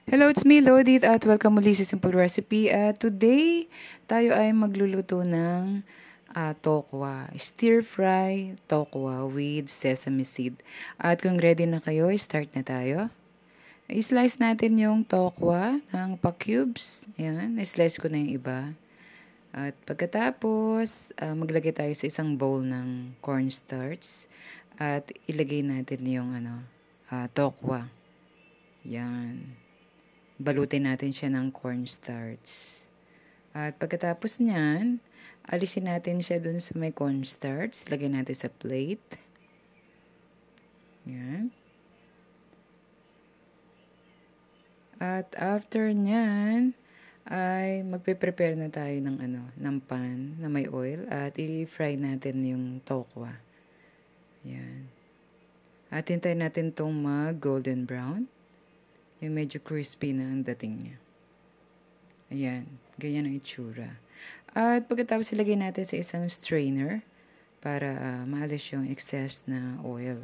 Hello, it's me, Lodit, at welcome muli sa Simple Recipe. Today, tayo ay magluluto ng tokwa. Stir-fry tokwa with sesame seed. At kung ready na kayo, start na tayo. I-slice natin yung tokwa ng pa-cubes. Ayan, i-slice ko na yung iba. At pagkatapos, maglagay tayo sa isang bowl ng cornstarch. At ilagay natin yung tokwa. Yan. Balutin natin siya ng cornstarch. At pagkatapos niyan, alisin natin siya dun sa may cornstarch. Lagyan natin sa plate. Yan. At after niyan, ay magpe-prepare na tayo ng pan na may oil at i-fry natin yung tokwa. Yan. At hintayin natin itong mag-golden brown. Yung medyo crispy na ang dating niya. Ayan. Ganyan ang itsura. At pagkatapos ilagay natin sa isang strainer para maalis yung excess na oil.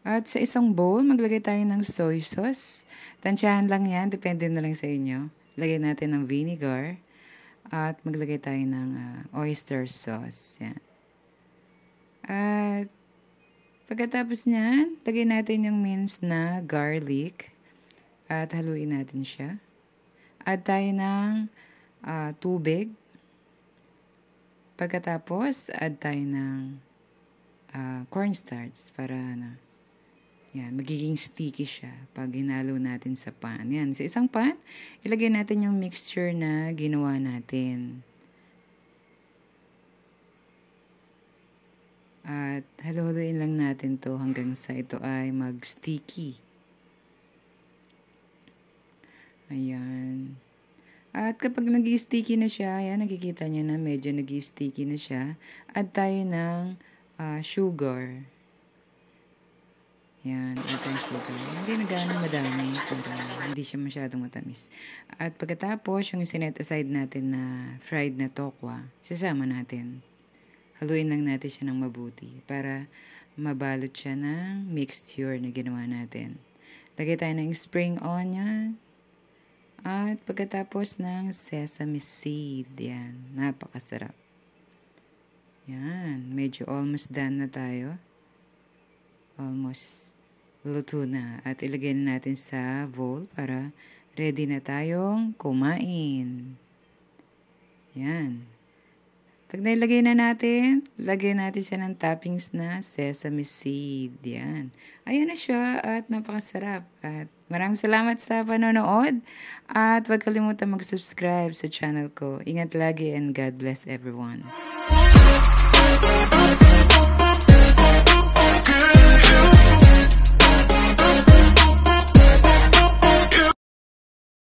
At sa isang bowl, maglagay tayo ng soy sauce. Tansyahan lang yan. Depende na lang sa inyo. Lagay natin ng vinegar. At maglagay tayo ng oyster sauce. Yan. At pagkatapos niyan, lagay natin yung minced na garlic at haluin natin siya. Add tayo ng tubig. Pagkatapos, add tayo ng cornstarch para yan, magiging sticky siya pag hinalo natin sa pan. Yan, sa isang pan, ilagay natin yung mixture na ginawa natin. At halo-haloin lang natin to hanggang sa ito ay mag-sticky. Ayan. At kapag nag-sticky na siya, ayan, nakikita nyo na medyo nag-sticky na siya. Add tayo ng sugar. Ayan, add tayo sugar. Hindi na gano'ng madami para hindi siya masyadong matamis. At pagkatapos, yung sinet aside natin na fried na tokwa, sasama natin. Haluin lang natin siya ng mabuti para mabalot siya ng mixture na ginawa natin. Lagay tayo ng spring onion at pagkatapos ng sesame seed. Yan, napakasarap. Yan, medyo almost done na tayo. Almost luto na. At ilagay na natin sa bowl para ready na tayong kumain. Yan. Pag nailagay na natin, lagay natin siya ng toppings na sesame seed. Yan. Ayan na siya at napakasarap. At maraming salamat sa panonood. At huwag kalimutan mag-subscribe sa channel ko. Ingat lagi and God bless everyone.